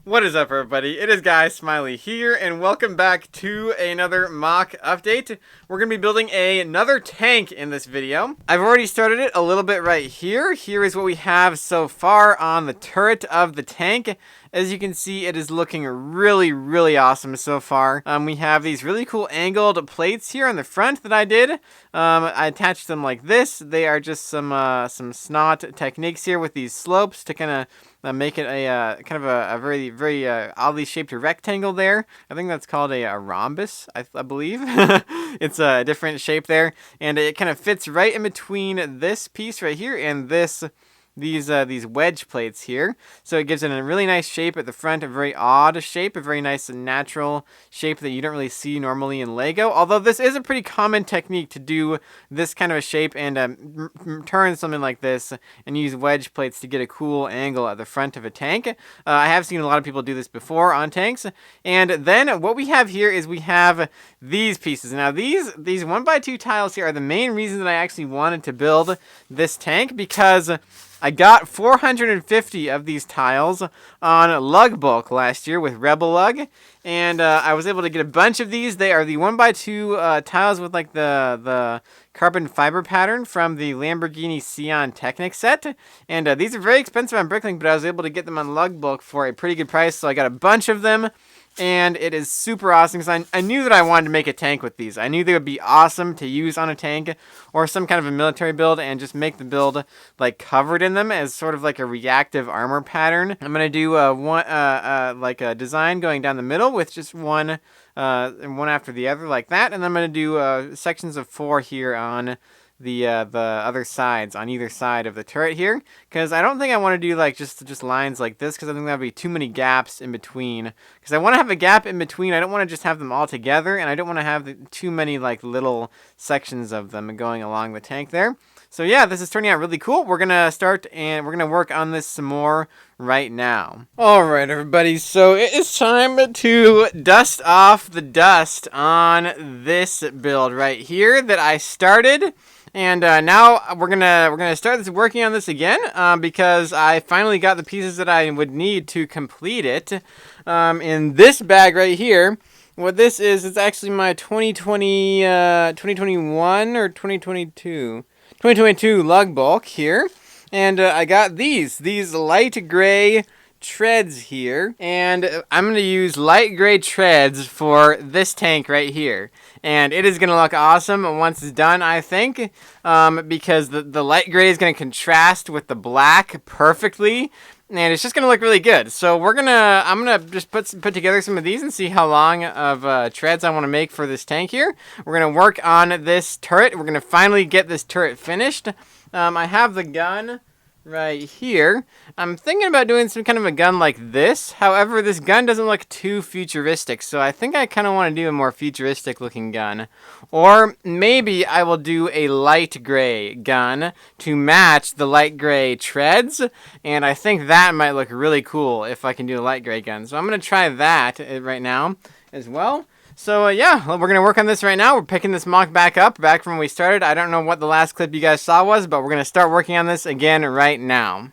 What is up, everybody? It is Guy Smiley here, and welcome back to another MOC update. We're going to be building another tank in this video. I've already started it a little bit right here. Here is what we have so far on the turret of the tank. As you can see, it is looking really awesome so far. We have these really cool angled plates here on the front that I did. I attached them like this. They are just some snot techniques here with these slopes to kind of make it a kind of a very oddly shaped rectangle there. I think that's called a rhombus, I believe. It's a different shape there, and it kind of fits right in between this piece right here and these wedge plates here. So it gives it a really nice shape at the front, a very odd shape, a very nice natural shape that you don't really see normally in Lego. Although this is a pretty common technique to do this kind of a shape and turn something like this and use wedge plates to get a cool angle at the front of a tank. I have seen a lot of people do this before on tanks. And then what we have here is we have these pieces. Now these 1x2 tiles here are the main reason that I actually wanted to build this tank, because I got 450 of these tiles on LUGBulk last year with REACTIVE, and I was able to get a bunch of these. They are the 1x2 tiles with like the carbon fiber pattern from the Lamborghini Sion Technic set, and these are very expensive on Bricklink, but I was able to get them on LUGBulk for a pretty good price, so I got a bunch of them. And it is super awesome because I knew that I wanted to make a tank with these. I knew they would be awesome to use on a tank or some kind of a military build, and just make the build like covered in them as sort of like a reactive armor pattern. I'm gonna do like a design going down the middle with just one after the other like that, and then I'm gonna do sections of 4 here on the other sides, on either side of the turret here, because I don't think I want to do like just lines like this, because I think that would be too many gaps in between, because I want to have a gap in between. I don't want to just have them all together, and I don't want to have too many like little sections of them going along the tank there. So yeah, this is turning out really cool. We're gonna start and we're gonna work on this some more right now. Alright everybody, so it is time to dust off the dust on this build right here that I started. And now we're gonna start working on this again, because I finally got the pieces that I would need to complete it. In this bag right here, what this is, it's actually my 2021 or 2022 LUGBulk here, and I got these light gray treads here, and I'm going to use light gray treads for this tank right here, and it is going to look awesome once it's done, I think, because the light gray is going to contrast with the black perfectly, and it's just going to look really good. So I'm gonna just put together some of these and see how long of treads I want to make for this tank here. We're going to work on this turret. We're going to finally get this turret finished. I have the gun right here. I'm thinking about doing some kind of a gun like this. However, this gun doesn't look too futuristic, so I think I kind of want to do a more futuristic looking gun. Or maybe I will do a light gray gun to match the light gray treads, and I think that might look really cool if I can do a light gray gun. So I'm going to try that right now as well. So yeah, we're going to work on this right now. We're picking this MOC back from when we started. I don't know what the last clip you guys saw was, but we're going to start working on this again right now.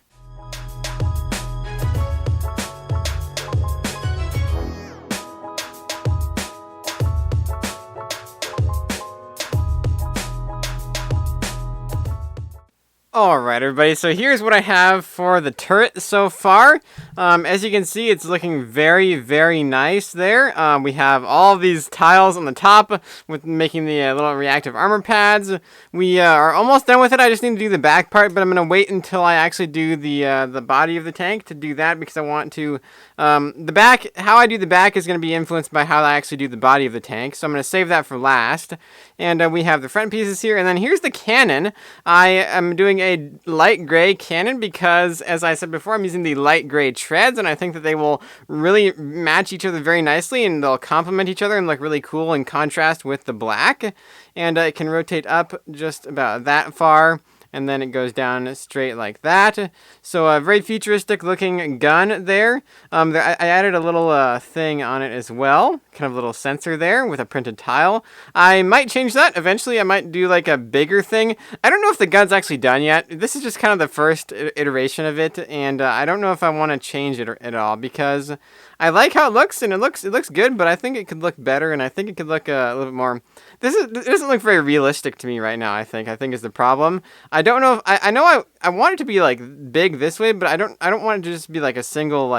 Alright everybody, so here's what I have for the turret so far. As you can see, it's looking very nice there. We have all of these tiles on the top with making the little reactive armor pads. We are almost done with it. I just need to do the back part, but I'm going to wait until I actually do the body of the tank to do that, because I want to... how I do the back is going to be influenced by how I actually do the body of the tank, so I'm going to save that for last. And we have the front pieces here, and then here's the cannon. I am doing a light gray cannon because, as I said before, I'm using the light gray treads, and I think that they will really match each other very nicely, and they'll complement each other and look really cool in contrast with the black. And it can rotate up just about that far, and then it goes down straight like that. So a very futuristic looking gun there. I added a little thing on it as well, kind of little sensor there with a printed tile. I might change that eventually. I might do like a bigger thing. I don't know if the gun's actually done yet. This is just kind of the first iteration of it, and I don't know if I want to change it at all, because I like how it looks, and it looks good, but I think it could look better, and I think it could look a little bit more. It doesn't look very realistic to me right now. I think is the problem. I don't know if I know I want it to be like big this way, but I don't want it to just be like a single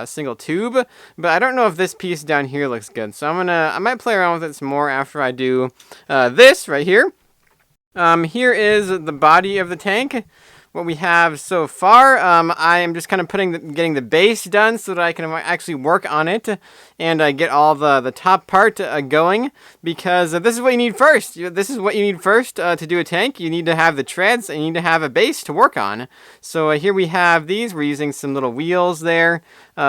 single tube. But I don't know if this piece down here looks good, so I might play around with it some more after I do this right here. Here is the body of the tank. What we have so far, I am just kind of getting the base done so that I can actually work on it and get all the top part going, because this is what you need first. This is what you need first to do a tank. You need to have the treads, and you need to have a base to work on. So here we have these. We're using some little wheels there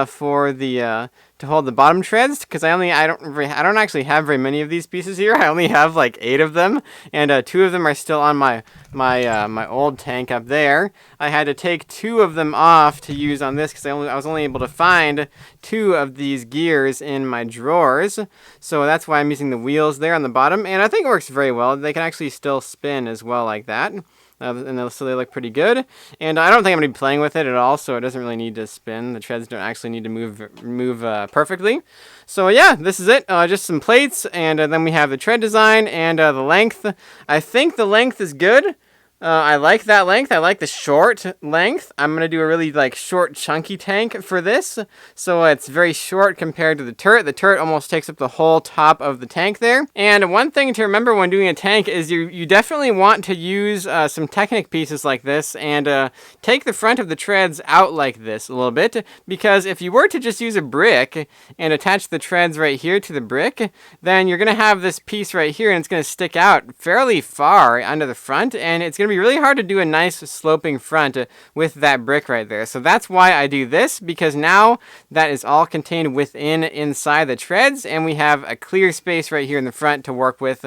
for the to hold the bottom treads, because I don't actually have very many of these pieces here. I only have like 8 of them, and 2 of them are still on my old tank up there. I had to take 2 of them off to use on this, because I was only able to find 2 of these gears in my drawers. So that's why I'm using the wheels there on the bottom, and I think it works very well. They can actually still spin as well like that. So they look pretty good, and I don't think I'm going to be playing with it at all, so it doesn't really need to spin. The treads don't actually need to move perfectly. So yeah, this is it. Just some plates, and then we have the tread design and the length. I think the length is good. I like that length. I like the short length. I'm going to do a really short chunky tank for this. So it's very short compared to the turret. The turret almost takes up the whole top of the tank there. And one thing to remember when doing a tank is you definitely want to use some Technic pieces like this and take the front of the treads out like this a little bit. Because if you were to just use a brick and attach the treads right here to the brick, then you're going to have this piece right here, and it's going to stick out fairly far under the front, and it's going to be really hard to do a nice sloping front with that brick right there. So that's why I do this, because now that is all contained inside the treads, and we have a clear space right here in the front to work with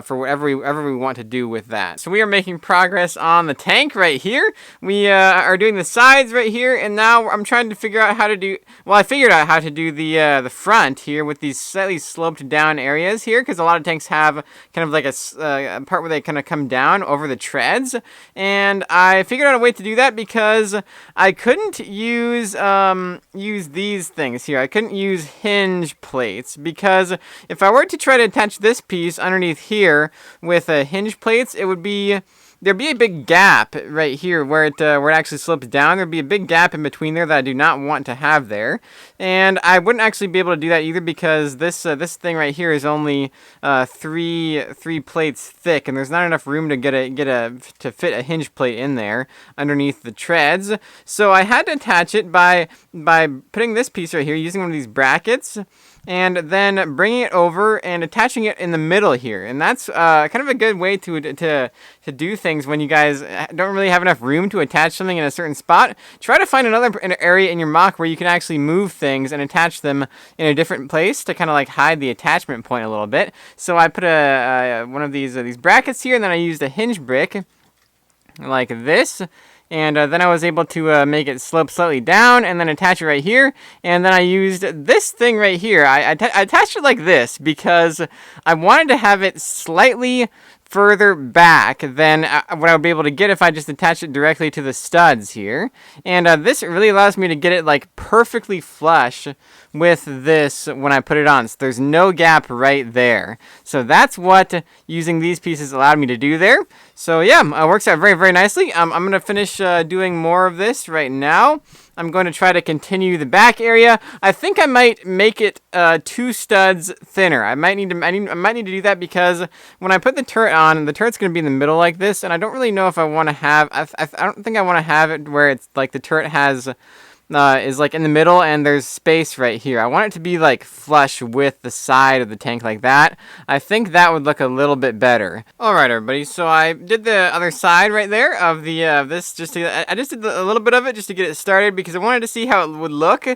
for whatever we want to do with that. So we are making progress on the tank right here. We are doing the sides right here, and now I'm trying to figure out how to do, well, I figured out how to do the front here with these slightly sloped down areas here, because a lot of tanks have kind of like a part where they kind of come down over the treads. And I figured out a way to do that, because I couldn't use these things here. I couldn't use hinge plates, because if I were to try to attach this piece underneath here with hinge plates, there'd be a big gap right here where it actually slopes down. There'd be a big gap in between there that I do not want to have there, and I wouldn't actually be able to do that either, because this thing right here is only three plates thick, and there's not enough room to fit a hinge plate in there underneath the treads. So I had to attach it by putting this piece right here, using one of these brackets, and then bringing it over and attaching it in the middle here. And that's kind of a good way to do things when you guys don't really have enough room to attach something in a certain spot. Try to find another area in your MOC where you can actually move things and attach them in a different place to kind of hide the attachment point a little bit. So I put one of these brackets here, and then I used a hinge brick like this. And then I was able to make it slope slightly down and then attach it right here. And then I used this thing right here. I attached it like this because I wanted to have it slightly further back than what I would be able to get if I just attach it directly to the studs here. And this really allows me to get it perfectly flush with this when I put it on. So there's no gap right there. So that's what using these pieces allowed me to do there. So yeah, it works out very, very nicely. I'm going to finish doing more of this right now. I'm going to try to continue the back area. I think I might make it 2 studs thinner. I might need to do that, because when I put the turret on, the turret's going to be in the middle like this, and I don't really know if I want to have. I don't think I want to have it where it's the turret has. Is in the middle and there's space right here. I want it to be flush with the side of the tank like that. I think that would look a little bit better. Alright everybody, so I did the other side right there of the this I just did a little bit of it just to get it started, because I wanted to see how it would look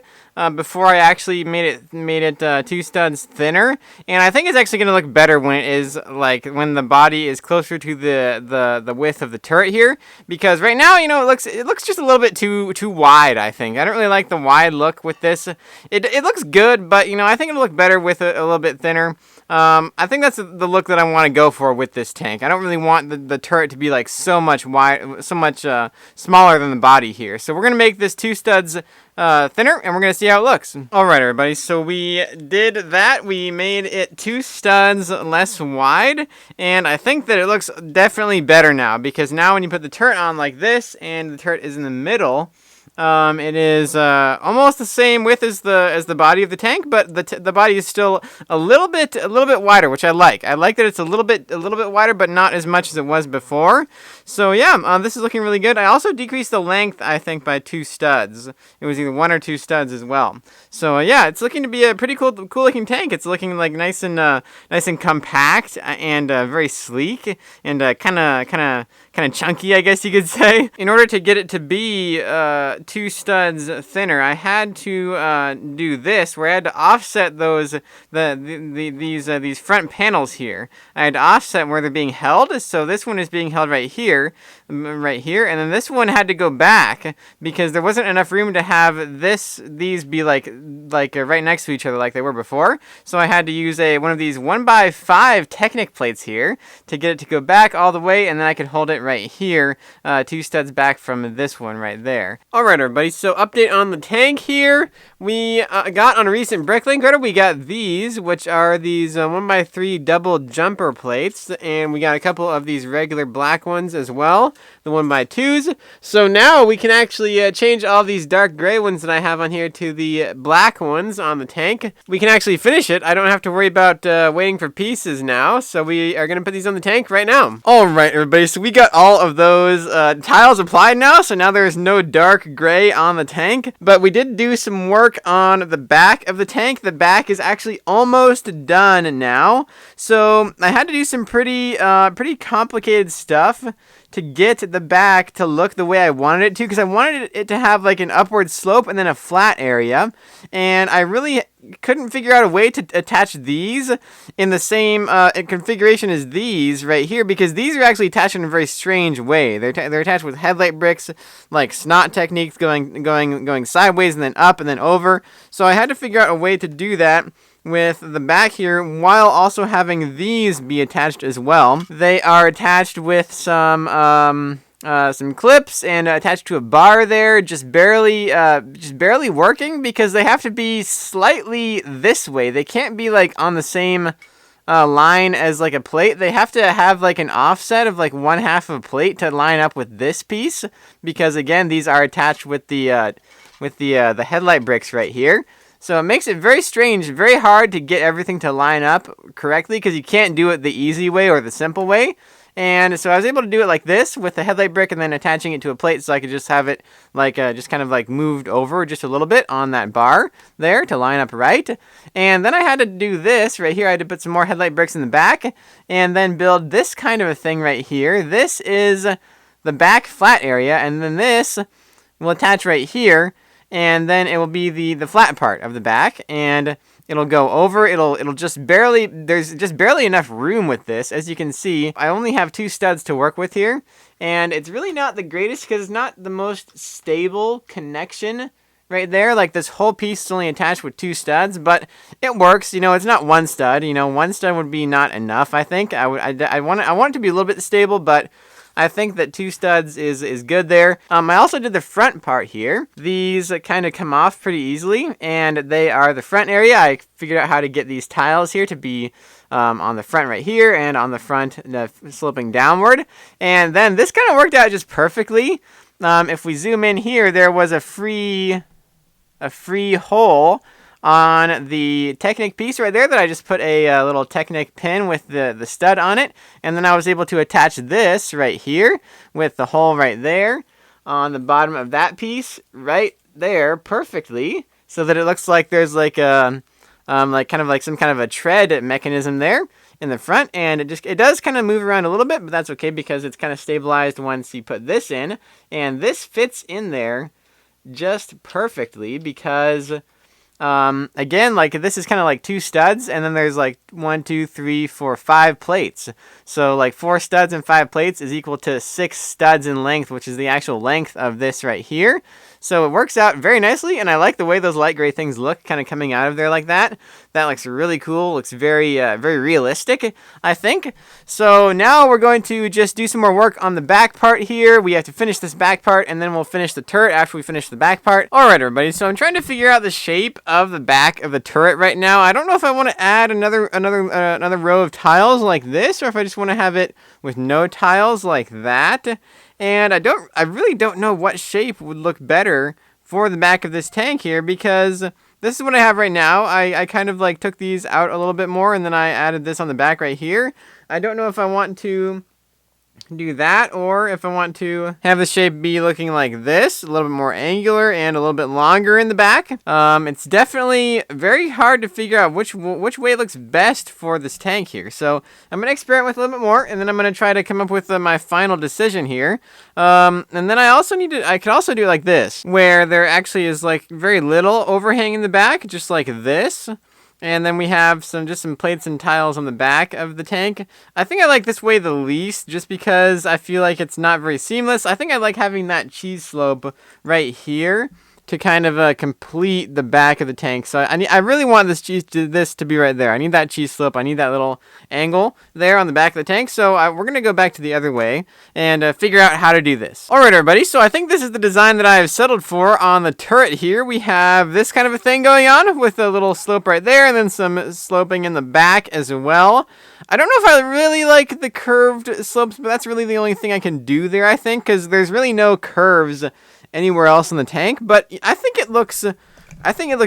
before I actually made it 2 studs thinner. And I think it's actually gonna look better when it is when the body is closer to the width of the turret here, because right now, it looks just a little bit too wide, I think. I don't really like the wide look with this. It looks good, but, you know, I think it'll look better with a little bit thinner. I think that's the look that I want to go for with this tank. I don't really want the turret to be like so much smaller than the body here. So we're going to make this 2 studs thinner, and we're going to see how it looks. Alright, everybody, so we did that. We made it 2 studs less wide, and I think that it looks definitely better now, because now when you put the turret on like this, and the turret is in the middle, it is almost the same width as the body of the tank, but the body is still a little bit wider, which I like. I like that it's a little bit wider, but not as much as it was before. So yeah, this is looking really good. I also decreased the length, I think, by 2 studs. It was either 1 or 2 studs as well. So yeah, it's looking to be a pretty cool looking tank. It's looking like nice and compact and very sleek and kind of chunky, I guess you could say. In order to get it to be 2 studs thinner, I had to do this, where I had to offset these front panels here. I had to offset where they're being held. So this one is being held right here, and then this one had to go back because there wasn't enough room to have these be like right next to each other like they were before. So I had to use one of these 1x5 Technic plates here to get it to go back all the way, and then I could hold it right here, 2 studs back from this one right there. Alright, everybody, so update on the tank here. We got on a recent Bricklink order, we got these, which are these 1x3 double jumper plates, and we got a couple of these regular black ones as well, the 1x2s. So now we can actually change all these dark gray ones that I have on here to the black ones on the tank. We can actually finish it. I don't have to worry about waiting for pieces now, so we are going to put these on the tank right now. Alright, everybody, so we got all of those tiles applied now, so now there's no dark gray on the tank, but we did do some work on the back of the tank. The back is actually almost done now, so I had to do some pretty complicated stuff to get the back to look the way I wanted it to, because I wanted it to have like an upward slope and then a flat area, and I really couldn't figure out a way to attach these in the same configuration as these right here, because these are actually attached in a very strange way. They're attached with headlight bricks, like snot techniques, going sideways and then up and then over. So I had to figure out a way to do that with the back here while also having these be attached as well. They are attached with some clips and attached to a bar there, just barely working, because they have to be slightly this way. They can't be like on the same line as like a plate. They have to have like an offset of like 1/2 of a plate to line up with this piece, because again, these are attached with the headlight bricks right here. So it makes it very strange, very hard to get everything to line up correctly, because you can't do it the easy way or the simple way. And so I was able to do it like this with the headlight brick and then attaching it to a plate, so I could just have it like just kind of like moved over just a little bit on that bar there to line up right. And then I had to do this right here. I had to put some more headlight bricks in the back and then build this kind of a thing right here. This is the back flat area, and then this will attach right here. And then it will be the flat part of the back, and it'll go over. It'll just barely, there's just barely enough room with this. As you can see, I only have 2 studs to work with here, and it's really not the greatest because it's not the most stable connection right there. Like, this whole piece is only attached with 2 studs, but it works. You know, it's not 1 stud. You know, 1 stud would be not enough, I think. I want it to be a little bit stable, but I think that 2 studs is good there. I also did the front part here. These kind of come off pretty easily, and they are the front area. I figured out how to get these tiles here to be on the front right here, and on the front sloping downward. And then this kind of worked out just perfectly. If we zoom in here, there was a free hole on the Technic piece right there that I just put a little Technic pin with the stud on it, and then I was able to attach this right here with the hole right there on the bottom of that piece right there perfectly, so that it looks like there's like a kind of like some kind of a tread mechanism there in the front, and it does kind of move around a little bit, but that's okay because it's kind of stabilized once you put this in, and this fits in there just perfectly because again, like, this is kind of like 2 studs, and then there's like 1, 2, 3, 4, 5 plates. So like 4 studs and 5 plates is equal to 6 studs in length, which is the actual length of this right here. So it works out very nicely, and I like the way those light gray things look kind of coming out of there like that. That looks really cool. Looks very very realistic, I think. So now we're going to just do some more work on the back part here. We have to finish this back part, and then we'll finish the turret after we finish the back part. Alright everybody, so I'm trying to figure out the shape of the back of the turret right now. I don't know if I want to add another row of tiles like this, or if I just want to have it with no tiles like that. And I really don't know what shape would look better for the back of this tank here, because this is what I have right now. I kind of like took these out a little bit more, and then I added this on the back right here. I don't know if I want to do that, or if I want to have the shape be looking like this, a little bit more angular and a little bit longer in the back. It's definitely very hard to figure out which way it looks best for this tank here. So I'm going to experiment with a little bit more, and then I'm going to try to come up with my final decision here. And then I could also do it like this, where there actually is like very little overhang in the back, just like this. And then we have just some plates and tiles on the back of the tank. I think I like this way the least, just because I feel like it's not very seamless. I think I like having that cheese slope right here to kind of complete the back of the tank. So I really want this to be right there. I need that cheese slope. I need that little angle there on the back of the tank. So we're going to go back to the other way and figure out how to do this. Alright everybody, so I think this is the design that I have settled for on the turret here. We have this kind of a thing going on with a little slope right there, and then some sloping in the back as well. I don't know if I really like the curved slopes, but that's really the only thing I can do there, I think, because there's really no curves anywhere else in the tank. But I think it looks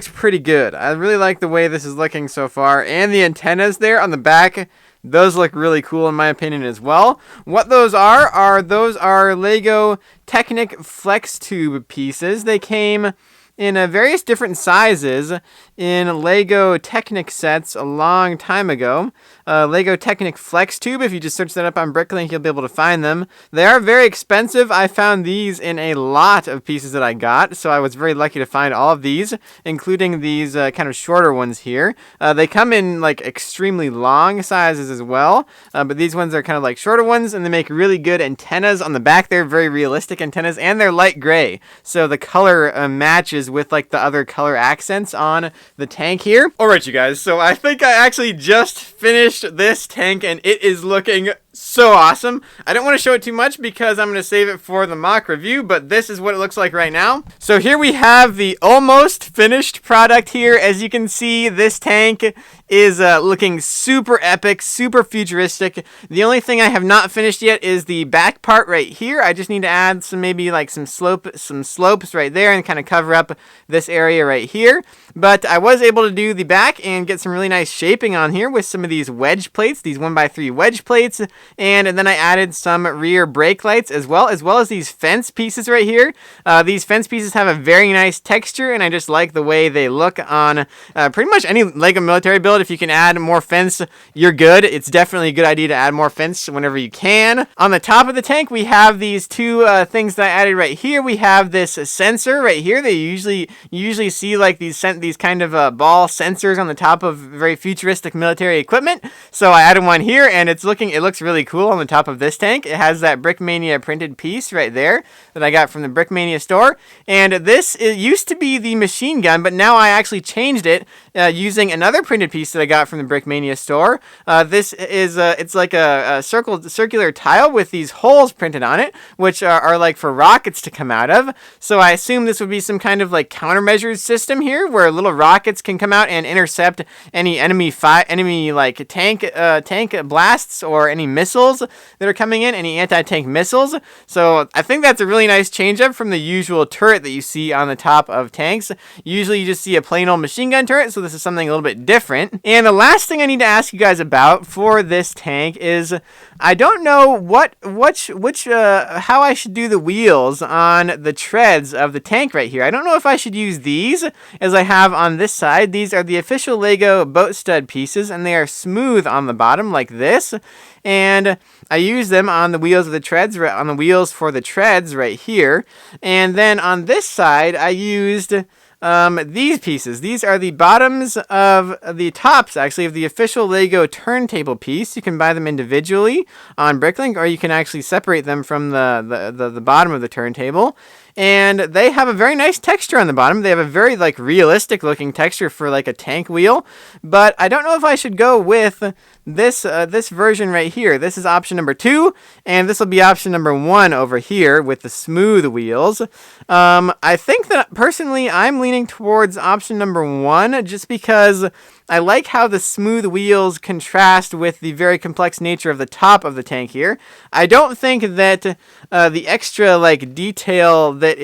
pretty good. I really like the way this is looking so far, and the antennas there on the back, those look really cool in my opinion as well. What those are Lego Technic Flex Tube pieces. They came in various different sizes in Lego Technic sets a long time ago. Lego Technic Flex Tube, if you just search that up on Bricklink, you'll be able to find them. They are very expensive. I found these in a lot of pieces that I got, so I was very lucky to find all of these, including these kind of shorter ones here. They come in like extremely long sizes as well, but these ones are kind of like shorter ones, and they make really good antennas on the back. They're very realistic antennas, and they're light gray, so the color matches with like the other color accents on the tank here. Alright you guys, so I think I actually just finished this tank, and it is looking so awesome. I don't want to show it too much because I'm going to save it for the mock review, but this is what it looks like right now. So here we have the almost finished product here. As you can see, this tank is looking super epic, super futuristic. The only thing I have not finished yet is the back part right here. I just need to add some slopes right there and kind of cover up this area right here. But I was able to do the back and get some really nice shaping on here with some of these wedge plates, these 1x3 wedge plates. And then I added some rear brake lights as well as these fence pieces right here. These fence pieces have a very nice texture, and I just like the way they look on pretty much any Lego military build. If you can add more fence, you're good. It's definitely a good idea to add more fence whenever you can. On the top of the tank, we have these two things that I added right here. We have this sensor right here. You usually see like these kind of ball sensors on the top of very futuristic military equipment. So I added one here, and it looks really cool on the top of this tank. It has that Brickmania printed piece right there that I got from the Brickmania store. And this used to be the machine gun, but now I actually changed it using another printed piece that I got from the Brickmania store. This is it's like a circular tile with these holes printed on it, which are like for rockets to come out of. So I assume this would be some kind of like countermeasures system here, where little rockets can come out and intercept any enemy like tank blasts or any missiles that are coming in, any anti-tank missiles. So I think that's a really nice change up from the usual turret that you see on the top of tanks. Usually you just see a plain old machine gun turret, so this is something a little bit different. And the last thing I need to ask you guys about for this tank is I don't know how I should do the wheels on the treads of the tank right here. I don't know if I should use these as I have on this side. These are the official Lego boat stud pieces, and they are smooth on the bottom like this. And I use them on the wheels of the treads, on the wheels for the treads right here. And then on this side, I used these pieces. These are the bottoms of the tops, actually, of the official Lego turntable piece. You can buy them individually on Bricklink, or you can actually separate them from the bottom of the turntable. and they have a very nice texture on the bottom. They have a very like realistic looking texture for like a tank wheel, but I don't know if I should go with this version right here. This is option number 2, and this will be option number 1 over here with the smooth wheels. I think that personally I'm leaning towards option number 1 just because I like how the smooth wheels contrast with the very complex nature of the top of the tank here. I don't think that the extra like detail that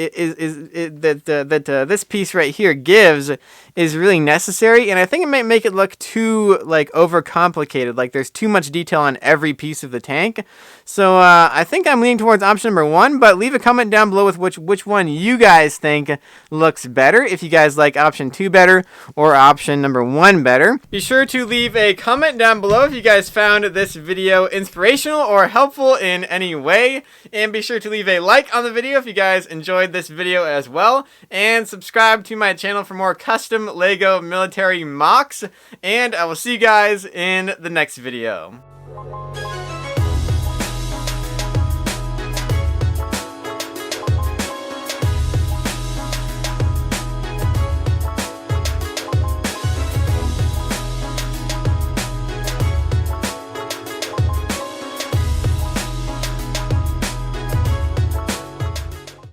this piece right here gives is really necessary, and I think it might make it look too like overcomplicated. Like there's too much detail on every piece of the tank. So I think I'm leaning towards option number 1, but leave a comment down below with which one you guys think looks better. If you guys like option 2 better or option number 1 better. Be sure to leave a comment down below if you guys found this video inspirational or helpful in any way. And be sure to leave a like on the video if you guys enjoyed this video as well. And subscribe to my channel for more custom Lego military MOCs. And I will see you guys in the next video.